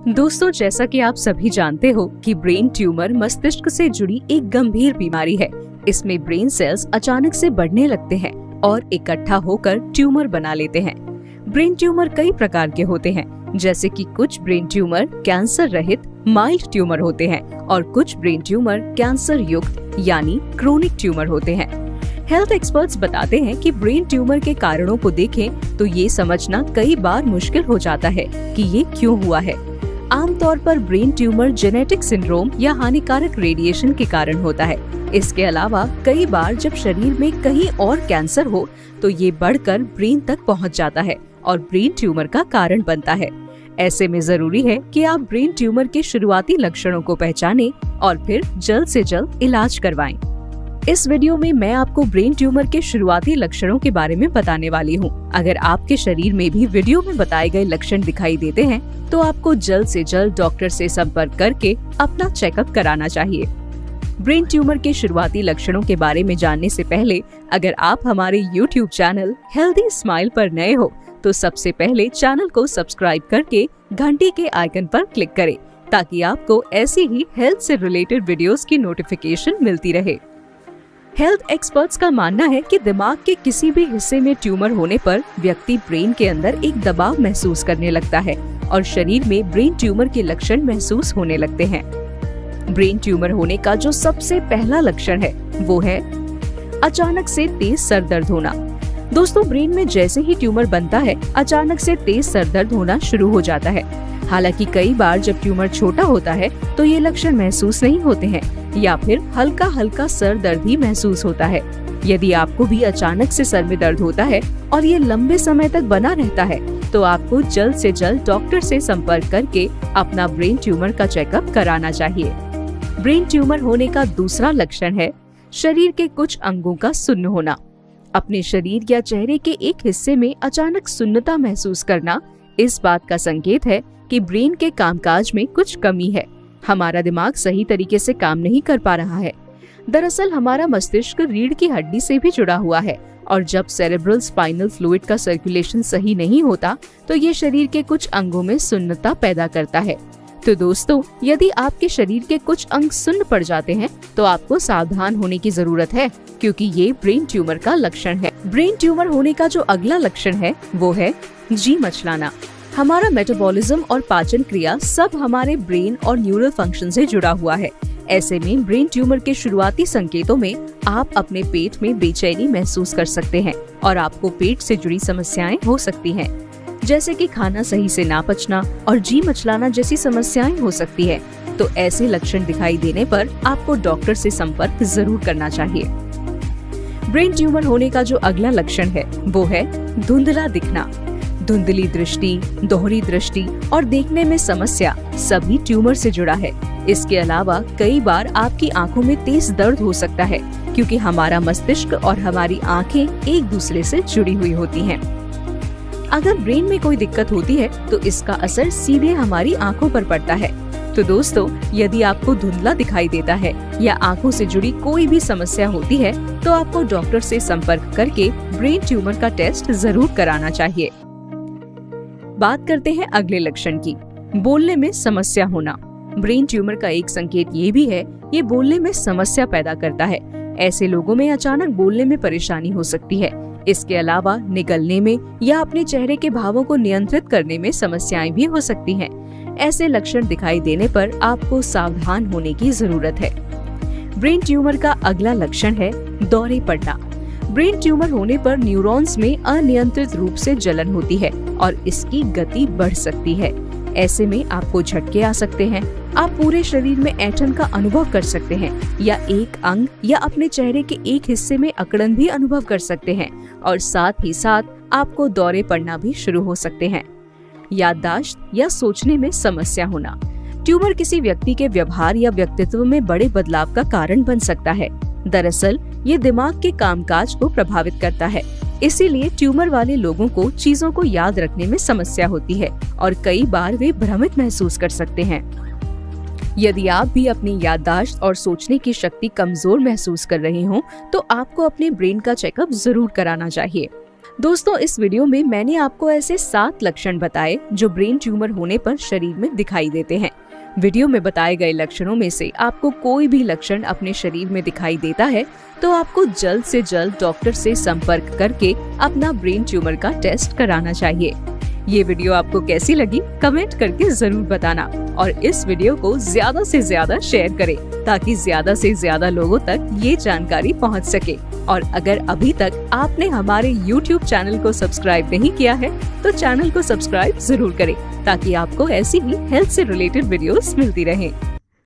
दोस्तों, जैसा कि आप सभी जानते हो कि ब्रेन ट्यूमर मस्तिष्क से जुड़ी एक गंभीर बीमारी है। इसमें ब्रेन सेल्स अचानक से बढ़ने लगते हैं और इकट्ठा होकर ट्यूमर बना लेते हैं। ब्रेन ट्यूमर कई प्रकार के होते हैं, जैसे कि कुछ ब्रेन ट्यूमर कैंसर रहित माइल्ड ट्यूमर होते हैं और कुछ ब्रेन ट्यूमर कैंसर युक्त यानी क्रोनिक ट्यूमर होते हैं। हेल्थ एक्सपर्ट्स बताते हैं कि ब्रेन ट्यूमर के कारणों को देखें तो ये समझना कई बार मुश्किल हो जाता है कि ये क्यों हुआ है। आमतौर पर ब्रेन ट्यूमर जेनेटिक सिंड्रोम या हानिकारक रेडिएशन के कारण होता है। इसके अलावा कई बार जब शरीर में कहीं और कैंसर हो तो ये बढ़कर ब्रेन तक पहुंच जाता है और ब्रेन ट्यूमर का कारण बनता है। ऐसे में जरूरी है कि आप ब्रेन ट्यूमर के शुरुआती लक्षणों को पहचानें और फिर जल्द से जल्द इलाज करवाएं। इस वीडियो में मैं आपको ब्रेन ट्यूमर के शुरुआती लक्षणों के बारे में बताने वाली हूँ। अगर आपके शरीर में भी वीडियो में बताए गए लक्षण दिखाई देते हैं तो आपको जल्द से जल्द डॉक्टर से संपर्क करके अपना चेकअप कराना चाहिए। ब्रेन ट्यूमर के शुरुआती लक्षणों के बारे में जानने से पहले अगर आप हमारे YouTube चैनल हेल्दी स्माइल पर नए हो तो सबसे पहले चैनल को सब्सक्राइब करके घंटी के आइकन पर क्लिक करें ताकि आपको ऐसी ही हेल्थ से रिलेटेड वीडियोस की नोटिफिकेशन मिलती रहे। हेल्थ एक्सपर्ट्स का मानना है कि दिमाग के किसी भी हिस्से में ट्यूमर होने पर व्यक्ति ब्रेन के अंदर एक दबाव महसूस करने लगता है और शरीर में ब्रेन ट्यूमर के लक्षण महसूस होने लगते हैं। ब्रेन ट्यूमर होने का जो सबसे पहला लक्षण है वो है अचानक से तेज सर दर्द होना। दोस्तों, ब्रेन में जैसे ही ट्यूमर बनता है अचानक से तेज सर दर्द होना शुरू हो जाता है। हालांकि कई बार जब ट्यूमर छोटा होता है तो ये लक्षण महसूस नहीं होते हैं या फिर हल्का हल्का सर दर्द ही महसूस होता है। यदि आपको भी अचानक से सर में दर्द होता है और ये लंबे समय तक बना रहता है तो आपको जल्द से जल्द डॉक्टर से संपर्क करके अपना ब्रेन ट्यूमर का चेकअप कराना चाहिए। ब्रेन ट्यूमर होने का दूसरा लक्षण है शरीर के कुछ अंगों का सुन्न होना। अपने शरीर या चेहरे के एक हिस्से में अचानक सुन्नता महसूस करना इस बात का संकेत है कि ब्रेन के कामकाज में कुछ कमी है। हमारा दिमाग सही तरीके से काम नहीं कर पा रहा है। दरअसल हमारा मस्तिष्क रीढ़ की हड्डी से भी जुड़ा हुआ है और जब सेरेब्रल स्पाइनल फ्लूइड का सर्कुलेशन सही नहीं होता तो ये शरीर के कुछ अंगों में सुन्नता पैदा करता है। तो दोस्तों, यदि आपके शरीर के कुछ अंग सुन्न पड़ जाते हैं तो आपको सावधान होने की जरूरत है, क्योंकि ये ब्रेन ट्यूमर का लक्षण है। ब्रेन ट्यूमर होने का जो अगला लक्षण है वो है जी मचलाना। हमारा मेटाबॉलिज्म और पाचन क्रिया सब हमारे ब्रेन और न्यूरल फंक्शन से जुड़ा हुआ है। ऐसे में ब्रेन ट्यूमर के शुरुआती संकेतों में आप अपने पेट में बेचैनी महसूस कर सकते हैं और आपको पेट से जुड़ी समस्याएं हो सकती हैं, जैसे कि खाना सही से ना पचना और जी मचलाना जैसी समस्याएं हो सकती है। तो ऐसे लक्षण दिखाई देने पर आपको डॉक्टर से संपर्क जरूर करना चाहिए। ब्रेन ट्यूमर होने का जो अगला लक्षण है वो है धुंधला दिखना। धुंधली दृष्टि, दोहरी दृष्टि और देखने में समस्या सभी ट्यूमर से जुड़ा है। इसके अलावा कई बार आपकी आंखों में तेज दर्द हो सकता है, क्योंकि हमारा मस्तिष्क और हमारी आंखें एक दूसरे से जुड़ी हुई होती हैं। अगर ब्रेन में कोई दिक्कत होती है तो इसका असर सीधे हमारी आंखों पर पड़ता है। तो दोस्तों, यदि आपको धुंधला दिखाई देता है या आंखों से जुड़ी कोई भी समस्या होती है तो आपको डॉक्टर से संपर्क करके ब्रेन ट्यूमर का टेस्ट जरूर कराना चाहिए। बात करते हैं अगले लक्षण की, बोलने में समस्या होना। ब्रेन ट्यूमर का एक संकेत ये भी है, ये बोलने में समस्या पैदा करता है। ऐसे लोगों में अचानक बोलने में परेशानी हो सकती है। इसके अलावा निगलने में या अपने चेहरे के भावों को नियंत्रित करने में समस्याएं भी हो सकती हैं। ऐसे लक्षण दिखाई देने पर आपको सावधान होने की जरूरत है। ब्रेन ट्यूमर का अगला लक्षण है दौरे पड़ना। ब्रेन ट्यूमर होने पर न्यूरॉन्स में अनियंत्रित रूप से जलन होती है और इसकी गति बढ़ सकती है। ऐसे में आपको झटके आ सकते हैं, आप पूरे शरीर में ऐंठन का अनुभव कर सकते हैं या एक अंग या अपने चेहरे के एक हिस्से में अकड़न भी अनुभव कर सकते हैं और साथ ही साथ आपको दौरे पड़ना भी शुरू हो सकते हैं। याददाश्त या सोचने में समस्या होना। ट्यूमर किसी व्यक्ति के व्यवहार या व्यक्तित्व में बड़े बदलाव का कारण बन सकता है। दरअसल ये दिमाग के कामकाज को प्रभावित करता है, इसीलिए ट्यूमर वाले लोगों को चीजों को याद रखने में समस्या होती है और कई बार वे भ्रमित महसूस कर सकते हैं। यदि आप भी अपनी याददाश्त और सोचने की शक्ति कमजोर महसूस कर रहे हो तो आपको अपने ब्रेन का चेकअप जरूर कराना चाहिए। दोस्तों, इस वीडियो में मैंने आपको ऐसे 7 लक्षण बताए जो ब्रेन ट्यूमर होने पर शरीर में दिखाई देते हैं। वीडियो में बताए गए लक्षणों में से आपको कोई भी लक्षण अपने शरीर में दिखाई देता है तो आपको जल्द से जल्द डॉक्टर से संपर्क करके अपना ब्रेन ट्यूमर का टेस्ट कराना चाहिए। ये वीडियो आपको कैसी लगी कमेंट करके जरूर बताना और इस वीडियो को ज्यादा से ज्यादा शेयर करें ताकि ज्यादा से ज्यादा लोगों तक ये जानकारी पहुंच सके। और अगर अभी तक आपने हमारे YouTube चैनल को सब्सक्राइब नहीं किया है तो चैनल को सब्सक्राइब जरूर करें ताकि आपको ऐसी ही हेल्थ से रिलेटेड वीडियोस मिलती रहें।